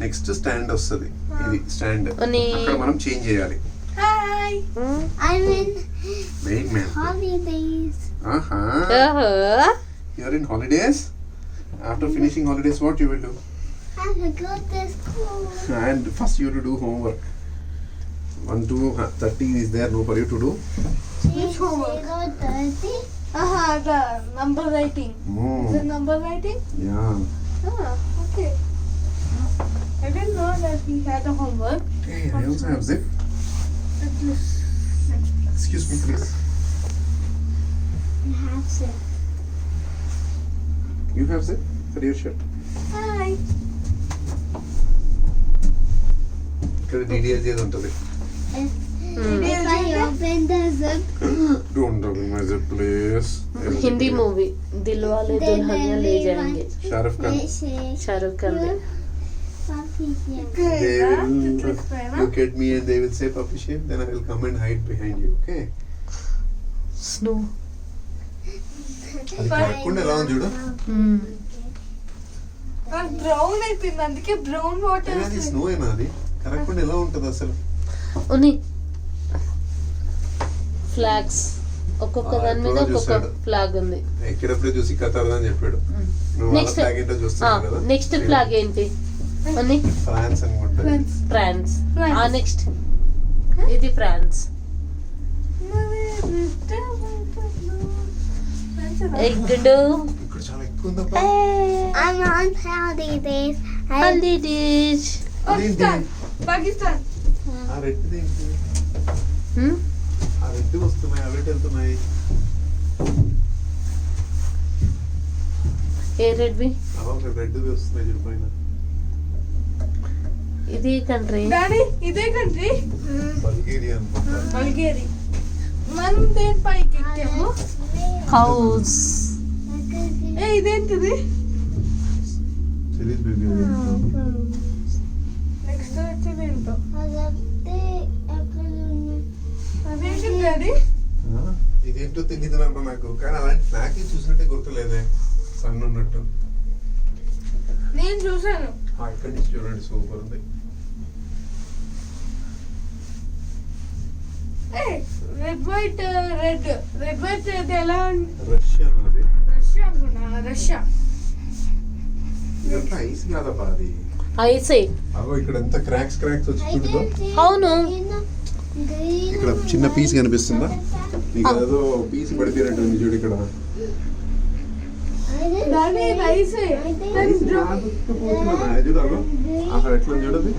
Next stand వస్తుంది. ఇది stand అక్కడ మనం చేంజ్ చేయాలి. Hi. I'm in Wait, man. holidays. You're in holidays? After finishing holidays, what you will do? I have to go to school. And first you have to do homework. 1 to 30 is there, no for you to do. Which homework? 0:30. The number writing. The Mm. number writing? Yeah. Okay. I didn't know that he had a homework. Hey, I also have zip. Excuse me, please. I have to. You have zip for your shirt. Hi. ఇక్కడ DDLJ ఉంటుంది. If I open the zip, Don't open my zip, please. Hindi movie Dilwale Dulhania ले जाएंगे, Shahrukh Khan. they say, Shahrukh Khan ने. Papi, yeah. They will Explain, look at me and they will say puppy shape. Then I will come and hide behind you. Okay? Snow. అది కరెక్ట్గా ఎలా ఉంది చూడు. నాకు brown అయిపోయింది, అందుకే బ్రౌన్ వాటర్ అది స్నో ఏనా? అది కరెక్ట్గా ఎలా ఉంటుంది అసలు? ఉన్ని ఫ్లాగ్స్ ఒక్కొక్క దాని మీద ఒక్కొక్క ఫ్లాగ్ ఉంది. ఎక్కడప్పుడే చూసి కతార్ అని చెప్పాడు. నువ్వు వాళ్ళ నెక్స్ట్ ఫ్లాగ్ ఏంటో చూస్తున్నావు కదా. నెక్స్ట్ ఫ్లాగ్ ఏంటి? ఉన్ని ఫ్రాన్స్ అనుకుంటా. ఫ్రాన్స్. France. నెక్స్ట్ ఇది ఫ్రాన్స్. ఎగ్గుడు ఇక్కడ చాలా ఎక్కువ ఉందబ్బా. I'm on holidays. Holidays. Pakistan Pakistan ఆ రెడ్ ఏంటి? ఆ రెడ్ వస్తున్నాయి, అవి వెళ్తున్నాయి. ఏ రెడ్వి? రెడ్ వస్తున్నాయి చూడు పైన. ఇది కంట్రీ. డాడీ ఇదే కంట్రీ బల్గేరియా అనుకుంటా. బల్గేరి. మనం దేని పైకి ఎక్కాము? హౌస్. ఇదేంటిది? తెలీదు బేబీ అది ఏంటో. నెక్స్ట్ వచ్చేది ఏంటో? అదేంటి డాడీ? ఇదేంటో తెలియదు నాకు, కానీ అలాంటి నాకే చూసినట్టే గుర్తులేదే. సన్ ఉన్నట్టు. నేను చూసాను. ఇక్కడి నుంచి చూడండి, సూపర్ ఉంది. రెడ్ వైట్ రెడ్ వైట్ అది ఎలా రష్యా అది. రష్యా అనుకున్నా. రష్యా. ఇదంతా ఐస్ కాదబ్బా అది. ఐసే. అగో ఇక్కడ ఎంత క్రాక్స్ వచ్చి చూడదు. అవును. ఇక్కడ చిన్న పీస్ కనిపిస్తుందా నీకు? అదేదో పీస్ పడిపోయినట్టు ఉంది చూడు ఇక్కడ. దాని రైసే. ఐస్ రాకపోతున్నా చూడు. అగో అక్కడ ఎట్లా ఉంది చూడదు.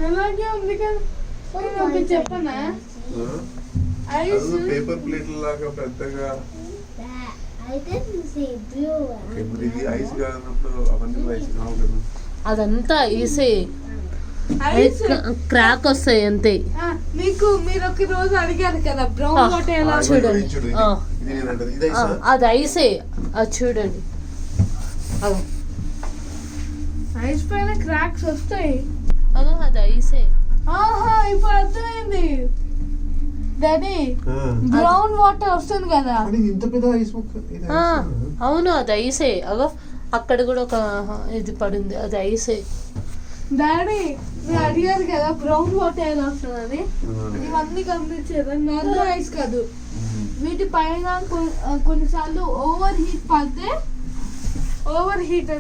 అలాగే ఉంది కదా. ఒకటి చెప్పనా? ఐస్ పేపర్ ప్లేట్ లాగా పెద్దగా. I didn't say blue. Okay, మరి ఇది ఐస్ కానప్పుడు అవన్నీ ఐస్ కావు కదా. అదంతా ఐసే. ఐస్ క్రాక్ వస్తాయి అంతే. మీరు ఒక రోజు అడిగారు కదా బ్రౌన్ వాటర్ ఎలా చూడండి. చూడు, ఆ. ఇది నేనంటది. ఇది ఐసా? అది ఐసే. అది చూడండి. అగో ఐస్ పైన క్రాక్స్ వస్తాయి. అగో అది ఐసే. ఆహా, ఇప్పుడు అర్థమైంది డాడీ. బ్రౌన్ వాటర్ వస్తుంది కదా. కానీ ఇంత పెద్ద ఐస్ ముక్క ఇది ఆ, ఐసా? అవును అది ఐసే. అగో అక్కడ కూడా ఒక ఇది పడింది, అది ఐసే. డాడీ మీరు అడిగారు కదా బ్రౌన్ వాటర్ ఎలా వస్తుందని. ఇవన్నీ గమనించారు. నార్మల్ ఐస్ కాదు, వీటి పైన కొన్నిసార్లు ఓవర్ హీట్ పడితే ఓవర్ హీట్